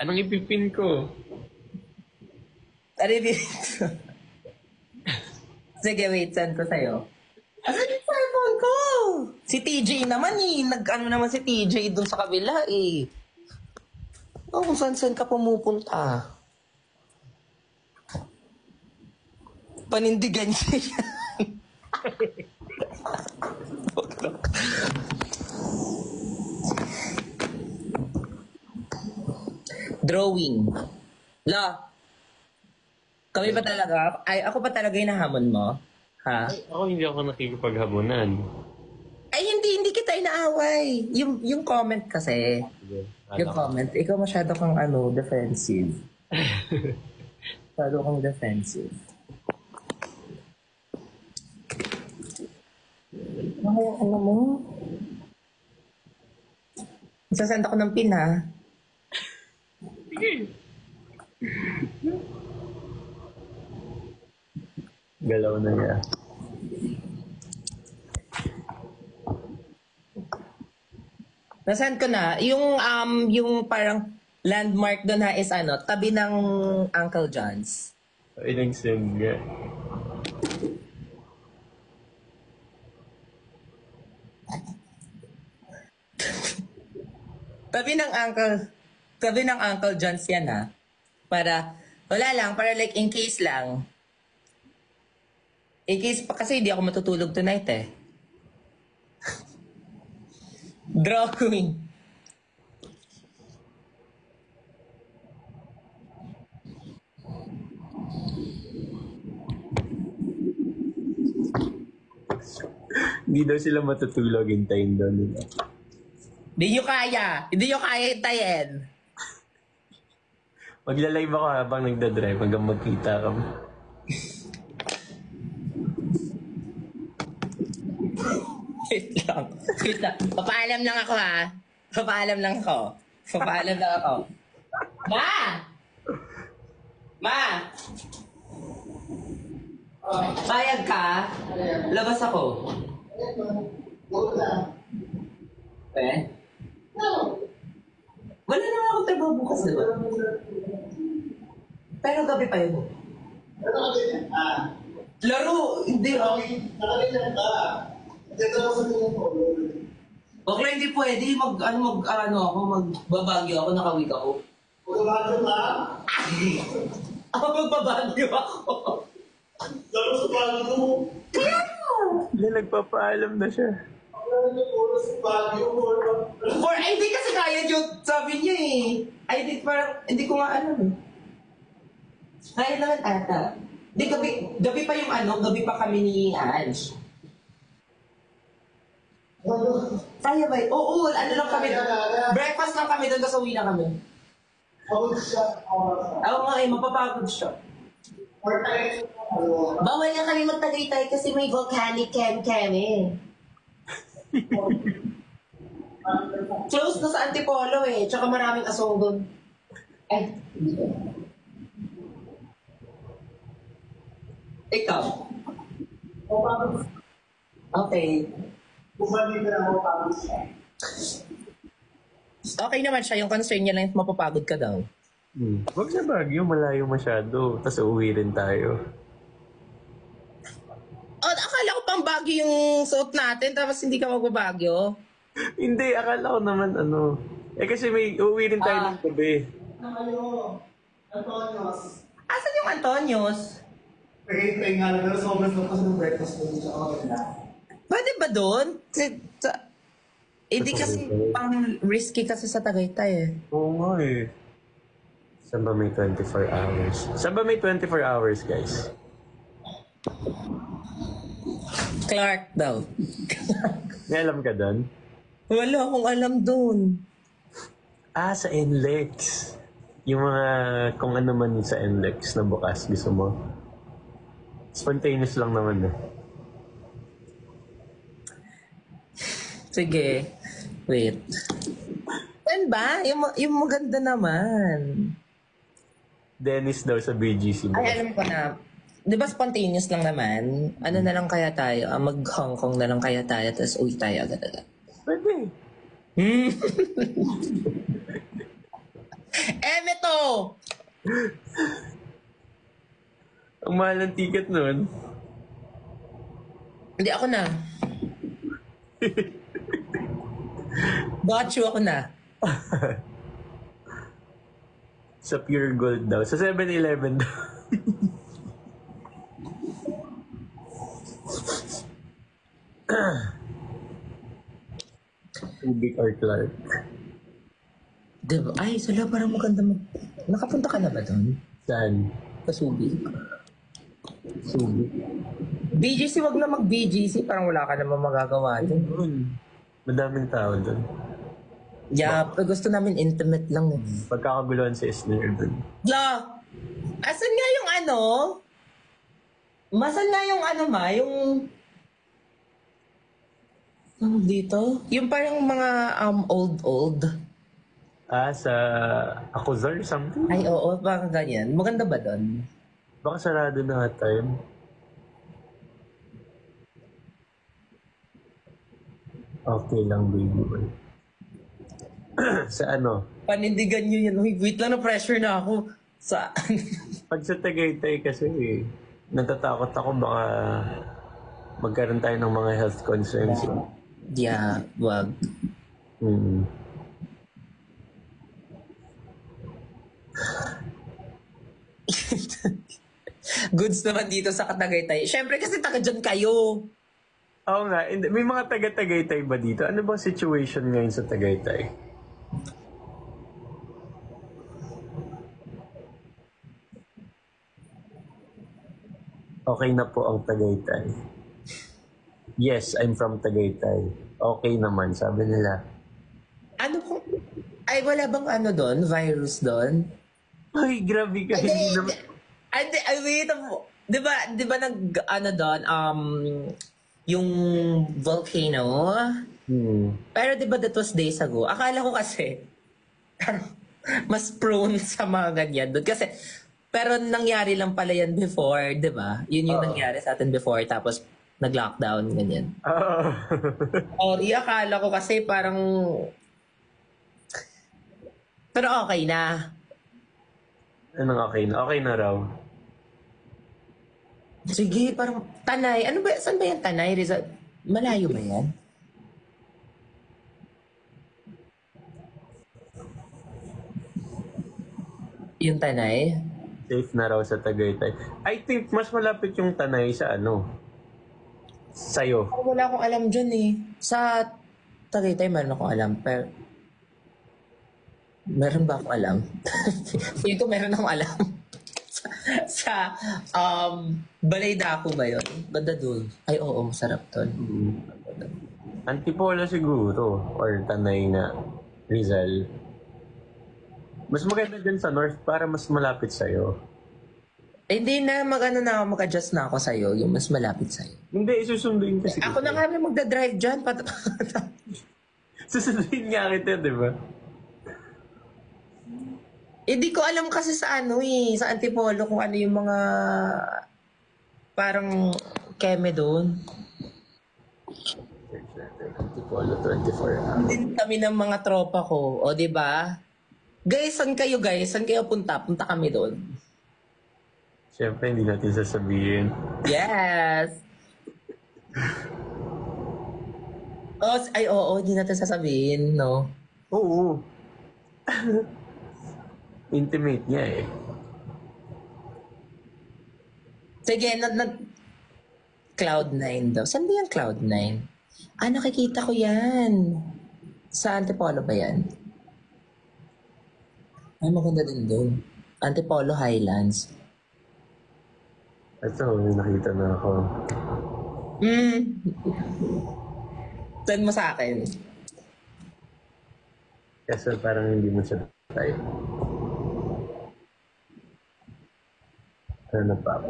Anong ipipin ko? Ano dito? Sige, wait. Send ko sa'yo. Asan yung cellphone ko? Si TJ naman eh. Nag-ano naman si TJ dun sa kabila eh. Oh, kung saan ka pumupunta. Panindigan siya. Drawing. La. Kami pa talaga? Ay, ako pa talaga yung nahamon mo? Ha? Ay, ako hindi ako nakikipaghabunan. Ay, hindi kita inaaway. Yung comment kasi. Yung comment. Ikaw masyado kang defensive. Masyado kang defensive. Ano mo? Sasend ako ng pin, ha? Galaw na niya. Nasend ko na. Yung parang landmark doon ha is tabi ng Uncle John's. Ay, nag-send nga. Tabi ng Uncle John's yan ha. Para like in case lang. In case pa kasi hindi ako matutulog tonight eh. Drawing. Hindi daw sila matutulog, hintayin daw nila. Hindi nyo kaya hintayin. Magla-live ako habang nagdadrive hanggang magkita kami. Wait lang. Papaalam lang ako ha. Papaalam lang ako. Ma! Bayag ka? Labas ako. Eh? Wala naman akong trabaho bukas, diba? Pero gabi pa yun. Laro! Hindi. Okay, hindi pwede. Magbabagyo ako, nakawig ako. Magbabagyo ka? Ako magbabagyo ako. Laro sa bagyo mo. Kaya Hindi, nagpapaalam na siya. Laro sa bagyo mo. hindi kasi kaya yun, sabi niya eh. Hindi ko nga alam eh. Kaya naman ata. Di, gabi pa yung gabi pa kami ni Ange. Kaya ba? Oo, lang kami. Breakfast lang kami doon, tapos uwi na kami. Pagod siya. Oo nga eh, mapapagod siya. Bawal na kami magtagaytay kasi may volcanic camp kami. Close na sa Antipolo eh, tsaka maraming asong doon. Ikaw? Okay. Bumalik na ako pagod siya. Okay naman siya, yung concern niya lang mapapagod ka daw. Huwag sa Baguio, malayo masyado. Tapos uuwi rin tayo. Akala ko pang Baguio yung suot natin, tapos hindi ka magbabagyo. Hindi, akala ko naman kasi may uuwi rin tayo ng gabi. Antonios. Asan yung Antonios? Pahintay nga lang, pero sobrang lakas ng breakfast ko sa kanila. Pwede ba doon? Hindi kasi pang risky kasi sa Tagaytay eh. Oo nga eh. Saan ba may 24 hours? Saan ba may 24 hours, guys? Clark daw. May alam ka doon? Wala akong alam doon. Sa NLEX. Yung mga kung ano man sa NLEX na bukas, gusto mo. Spontaneous lang naman eh. Sige. Wait. Saan ba? Yung maganda naman. Dennis daw sa BGC. Ay, alam ko na. Di ba spontaneous lang naman? Ano na lang kaya tayo? Mag-Hong Kong na lang kaya tayo, tapos uwi tayo agad-agad. Pwede. Emeto! Ang mahal ng ticket nun. Hindi, ako na. Got you, ako na. Sa Pure Gold daw. Sa 7-Eleven daw. Ubik or Clark. Diba? Ay, sala, parang maganda Nakapunta ka na ba doon? Saan? Kasubi. Subi. BGC, wag na mag-BGC. Parang wala ka naman magagawa doon. Doon. Madaming tao doon. Yeah, pero gusto namin intimate lang. Pagkakaguluhan sa Isner doon. La! Asan nga yung ano? Masan nga yung ano yung... Ano dito? Yung parang mga old. Sa Akuzar something? Ay, oo, parang ganyan. Maganda ba doon? Baka sarado na nga time. Okay lang, baby boy. Sa ano? Panindigan nyo yan. Uy, wait lang, na-pressure na ako. Sa... Pag sa Tagaytay kasi, natatakot ako baka magkaroon tayo ng mga health concerns. Yeah, wag. Mm. Goods naman dito sa Tagaytay. Siyempre kasi taga dyan kayo. Oo nga, may mga taga-Tagaytay ba dito? Ano bang situation ngayon sa Tagaytay? Okay na po ang Tagaytay. Yes, I'm from Tagaytay. Okay naman, sabi nila. Ano kung... Ay, wala bang ano doon? Virus doon? Ay, grabe ka. Hindi naman. Ay, wait. Di ba ano doon, yung volcano? Pero di ba that was days ago? Akala ko kasi, mas prone sa mga ganyan doon. Kasi, pero nangyari lang pala yan before, di ba? Yun yung nangyari sa atin before, tapos nag-lockdown, ganyan. Akala ko kasi parang... Pero okay na. Anong okay na? Okay na raw. Sige, parang Tanay. Ano ba? Saan ba yan Tanay? Rizal? Malayo ba yan? Yung Tanay? Safe na raw sa Tagaytay. I think mas malapit yung Tanay sa ano? Sa'yo. Wala akong alam dyan eh. Sa Tagaytay, meron akong alam. Pero, meron ba akong alam? Feeling ko meron akong alam. sa Balaydaco ba yun? Ganda dun. Ay, oo, masarap dun. Antipolo siguro. Or Tanay na Rizal. Mas maganda dyan sa North para mas malapit sa'yo. Hindi na, mag-adjust na ako sa'yo. Yung mas malapit sa'yo. Hindi, isusunduin kasi. Ako na nga rin magdadrive dyan. Susunduin nga kita, di ba? Hindi ko alam kasi sa sa Antipolo kung ano yung mga parang keme doon. Antipolo 24 hours. Din kami ng mga tropa ko, o di ba? Guys, saan kayo guys? Saan kayo punta? Punta kami doon. Siyempre, hindi natin sasabihin. Yes! Oo, hindi natin sasabihin, no? Oo. Intimate niya eh. Sige, Cloud9 daw. Saan ba yung Cloud9? Nakikita ko yan. Sa Antipolo ba yan? Ay, maganda din doon. Antipolo Highlands. Ito, may nakita na ako. Send mo sa akin. Kasi parang hindi mo siya type. Ano pa ako?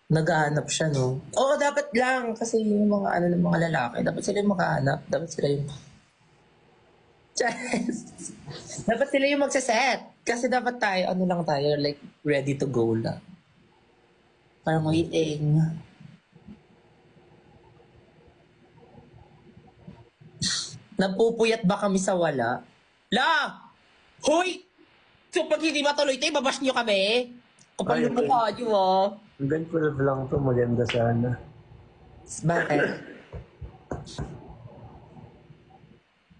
Naghahanap siya, no? Oo, dapat lang. Kasi yung mga ng mga lalaki, dapat sila yung makahanap. Dapat sila yung... Yes! Dapat sila yung magsaset. Kasi dapat tayo, ano lang tayo, like, ready to go lang. Parang waiting. Napupuyat ba kami sa wala? La! Hoy! So pag hindi matuloy tayo, babash nyo kami. Kapag Ay, lumukha nyo, ah. Hanggang 12 lang to, maganda sana. Bakit?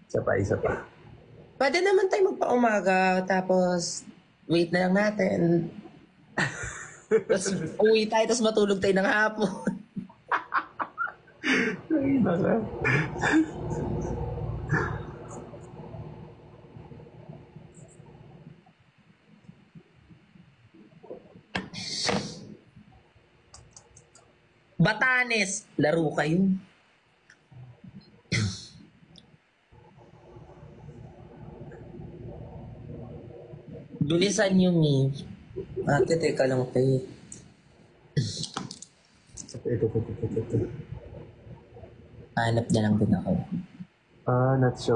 Isa pa. Pwede naman tayo magpa-umaga, tapos wait na lang natin. Tapos uwi tayo, tapos matulog tayo ng hapon. Ay, naka. Batanes, laro kayo. Bilisan nyo, Mi. Ate, teka lang, te. Ito. Hanap na lang din ako. Not so...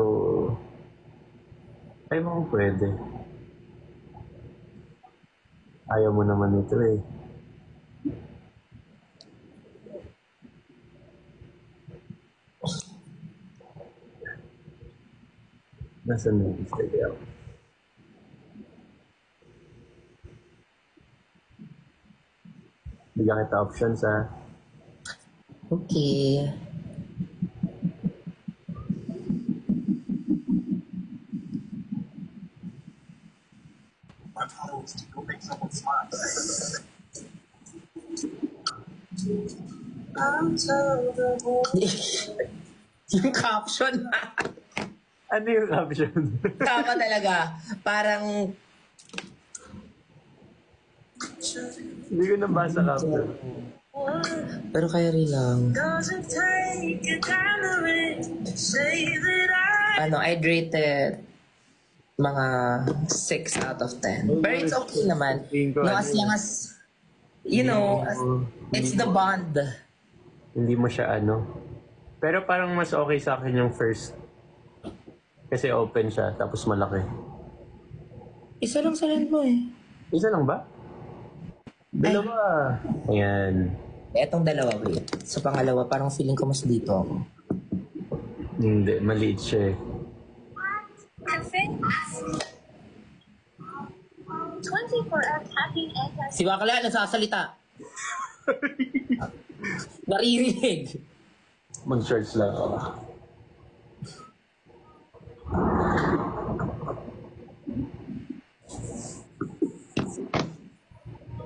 Ay, mga pwede. Ayaw mo naman ito eh. Nasaan na yung Instagram? Bigyan kita options ha. Okay. Yung caption, Ano yung option? tama talaga. Parang, Hindi ko nabasa caption. pero kaya rin lang. Ano, I'd rate it mga 6 out of 10. Pero it's okay naman. No, as long as, you know, it's the bond. Hindi mo siya ano. Pero parang mas okay sa akin yung first. Kasi open siya, tapos malaki. Isa lang sa land mo eh. Isa lang ba? Dalawa. Ayan. Etong dalawa, wait. Sa pangalawa, parang feeling ko mas dito ako. Hindi, maliit siya eh. 24-hour tapping and Si Bakla, nagsasalita. Naririnig. Mag-search lang ako.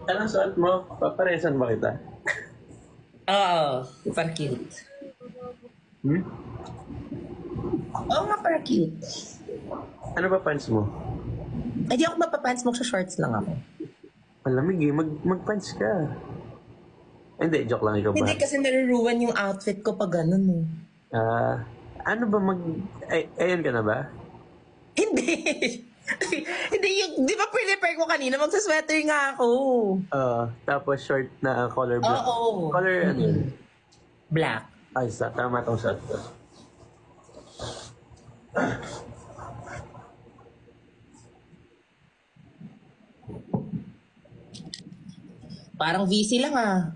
Anong suot mo? Paparesan ba kita? Oo, parang cute. Hmm? Oo nga, parang cute. Ano ba pants mo? Ay, di ako mapapants, magsha-shorts lang ako. Malamig eh, mag-pants ka. Hindi, joke lang ikaw ba? Hindi kasi nare-ruin yung outfit ko pag ganun eh. Ano ba ayan ka na ba? Hindi. Hindi yung, di ba prepare ko kanina, magsasweater nga ako. Tapos short na color black. Oo. Color ano yun? Black. Ay, tama tong shot ko. Parang VC lang ah.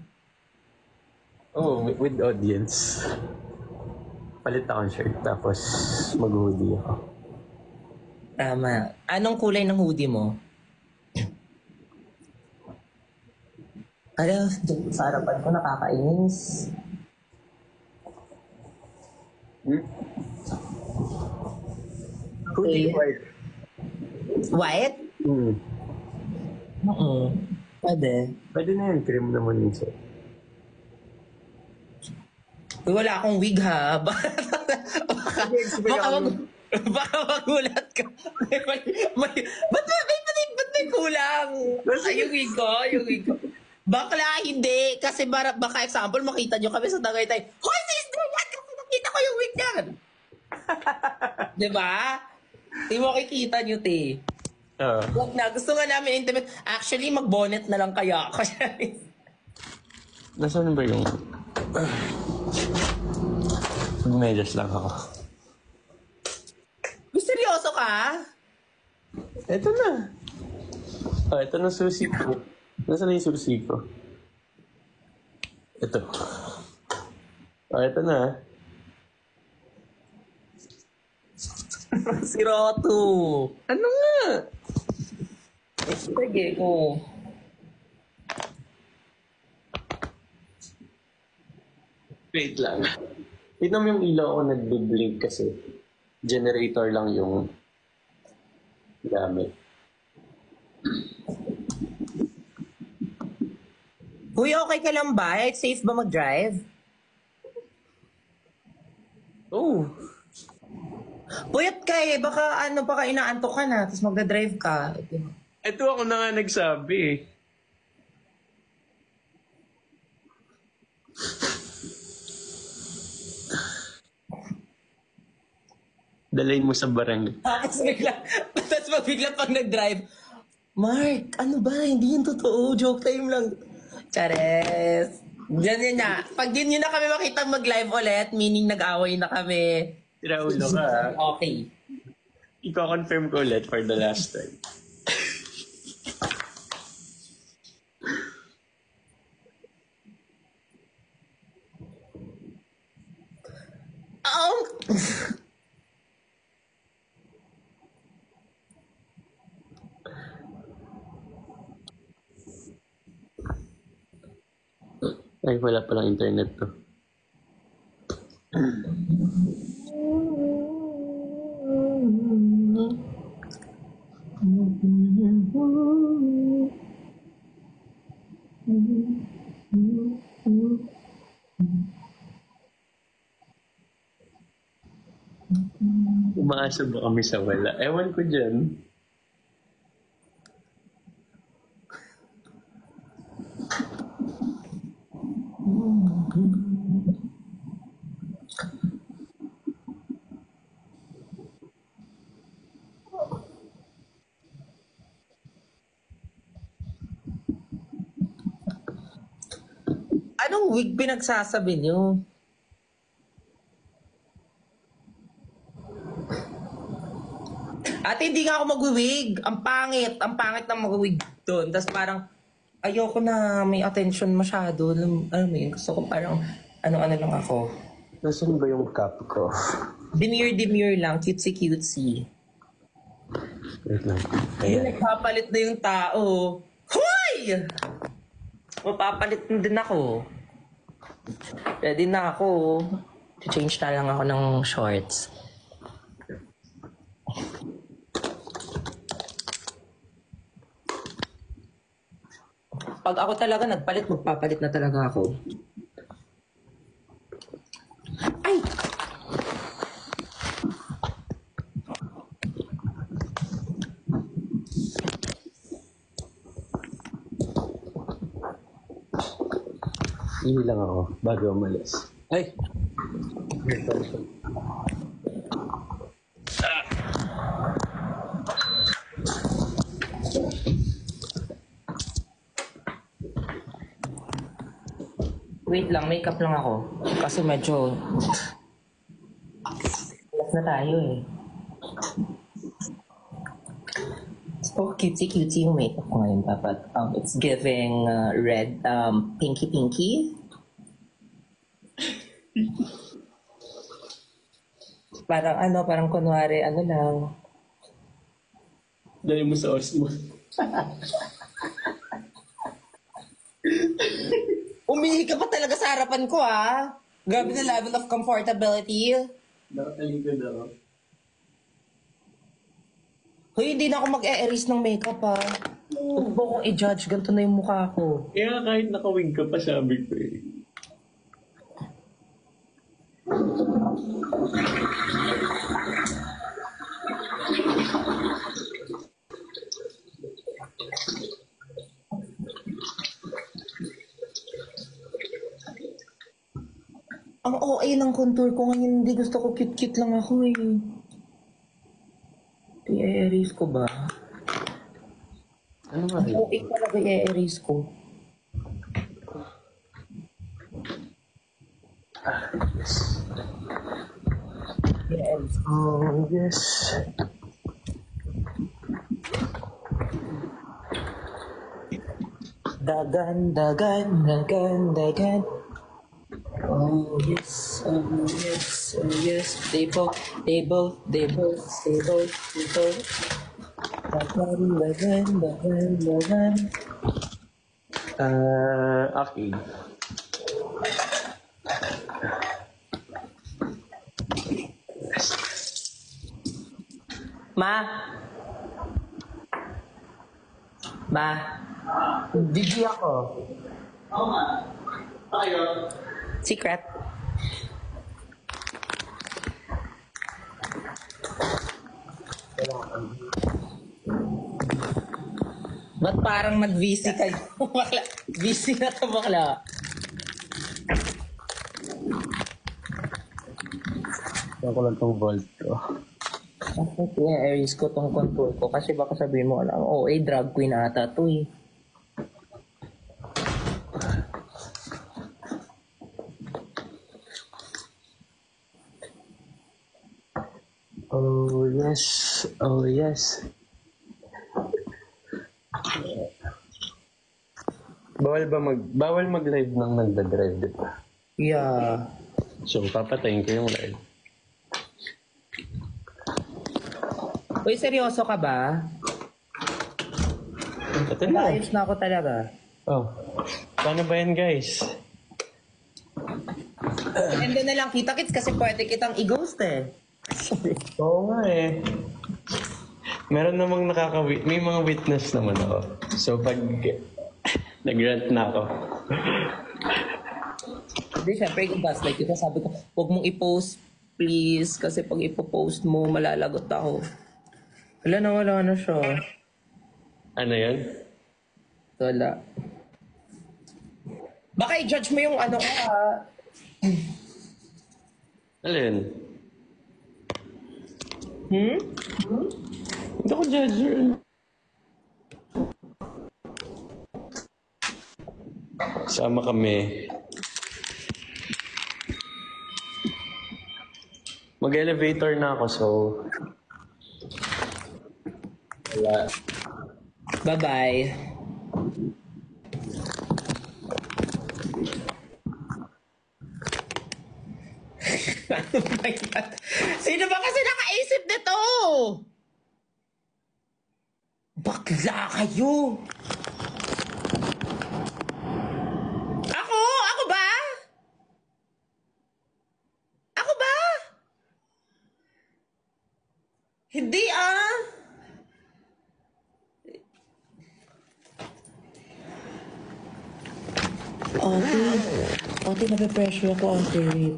Oh, with audience. Palit akong shirt, tapos mag-hoodie ako. Tama. Anong kulay ng hoodie mo? Ano, sa harapan ko nakakainis. Hoodie white. White? Oo. Pwede. Pwede na yun, cream naman yun sir. Uy, wala akong wig ha. baka, baka magulat ka. Ba't may kulang? Ay, yung wig ko. Bakla, hindi. Kasi baka example, makita nyo kami sa Tagaytay. Hoy, sister, yan! Kasi nakita ko yung wig niyan. Diba? Di mo kikita nyo, te. Huwag na. Gusto nga namin intimate. Actually, mag-bonnet na lang kaya ako. Nasaan ba yung... Mag-medyas lang ako. Seryoso ka? Ito na. Ito na susi ko. Nasaan na yung susi ko? Ito. Ito na. Si Roto. Ano nga? Sige ko. Wait lang. Tignan mo yung ilaw ko nagbe-blink kasi generator lang yung gamit. Uy, okay ka lang ba? Safe ba mag-drive? Oh, Puyat ka eh. Baka baka inaantok ka na, tapos magdadrive ka. ito ako na nga nagsabi eh. Dalhin mo sa barangay. Tapos bigla pag nag-drive, Mark, ano ba? Hindi yun totoo. Joke time lang. Chares. Diyan yun na. Pag yun na kami makita mag-live ulit, meaning nag-away na kami. Tiraulo ka. Okay. Iko-confirm ko ulit for the last time. Ay, wala palang internet to. Umaasa ba kami sa wala? Ewan ko dyan. Anong wig pinagsasabi niyo? Ate, hindi nga ako mag-wig. Ang pangit. Ang pangit na mag-wig doon. Tapos parang, ayoko na may attention masyado. Alam mo yun, gusto ko parang, ano-ano lang ako. Nasaan ba yung cup ko? Demure lang, cutesy-cutesy. Wait lang. Ayun, Ayan. nagpapalit na yung tao. Hoy! Mapapalit na din ako. Ready na ako. Change na lang ako ng shorts. Pag ako talaga nagpalit, magpapalit na talaga ako. Ay! Hindi lang ako bago umalis. Ay! Wait lang, makeup lang ako. Kasi medyo... Last na tayo eh. So, cutesy-cutesy yung makeup ko ngayon dapat. It's giving red, pinky-pinky. Parang kunwari, lang. Dali mo sa Osmo. Umihi ka pa talaga sa harapan ko, ah. Grabe na level of comfortability. Nakataligod ako. Hoy, hindi na ako mag-e-erase ng makeup, ah. Huwag mo akong i-judge. Ganito na yung mukha ko. Kaya kahit nakawig ka pa, sabi ko eh. Ang OA ng contour ko ngayon, hindi gusto ko cute-cute lang ako eh. I-erase ko ba? Ano nga Ang OA talaga i-erase ko. I-erase ko. Oh, yes. Ganda, ganda, ganda, ganda. Oh yes, oh yes, oh yes. They both. Ganda, ganda, ganda, ganda. Okay. Ma? Ma? Gigi ako. Oo nga. Tayo. Secret. Ba't parang nag-VC kayo? Bakla. VC na to bakla. Yan ko lang tong vault ko. Bakit i-erase ko tong control ko? Kasi baka sabihin mo lang, drag queen ata to eh. Oh yes, oh yes. Bawal mag-live nang nagda-drive, di ba? Yeah. So, papatayin ko yung live. Uy, seryoso ka ba? Ito na. Ayos na ako talaga. Oh, paano ba yan, guys? And then na lang kita-kits kasi pwede kitang i-ghost eh. Oo nga eh. Meron namang may mga witness naman ako. So, pag nag-rant na ako. Hindi, syempre, yung gaslight kita. Sabi ko, huwag mong i-post, please. Kasi pag ipopost mo, malalagot ako. Wala na siya. Ano yan? Wala. Baka i-judge mo yung ano ka. Alin? Hmm? Hindi ako judger. Sama kami. Mag-elevator na ako, so... Wala. Bye-bye. Ano ba yan? Sino ba kasi nakaisip nito? Bakla kayo! Ako? Ako ba? Ako ba? Hindi ah! Ate, nape-pressure ako, ate. Wait.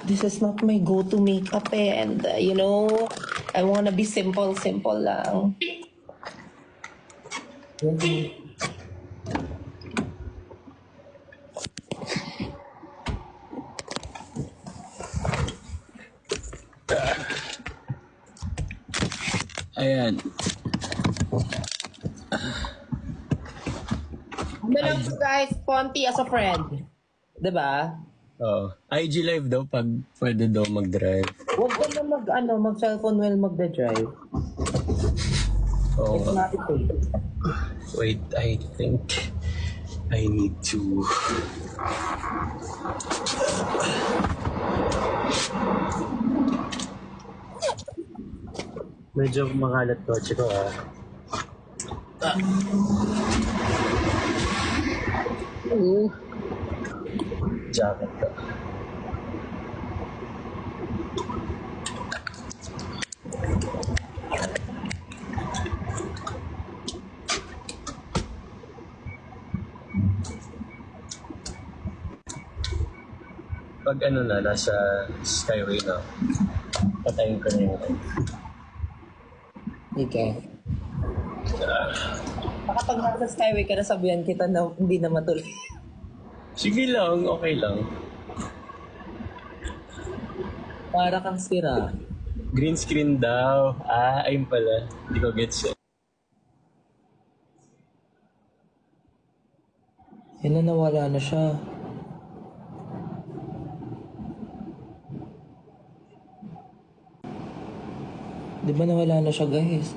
This is not my go-to makeup eh. And, I wanna be simple lang. Ayan. Ano lang po guys, Ponti as a friend. Diba? Oo. IG live daw pag pwede daw mag-drive. Huwag ka na mag-cellphone while magda-drive. Oo. It's not safe. Wait, I think I need to... Medyo makalat kotse ko Jacket ko. Pag nasa skyway na, patayin ko na yung Okay. Baka pag nasa skyway ka, nasabihan kita na hindi na matuloy. Sige lang, okay lang. Para kang sira. Green screen daw. Ayun pala. Hindi ko gets eh. Yan na, nawala na siya. Di ba nawala na siya, guys?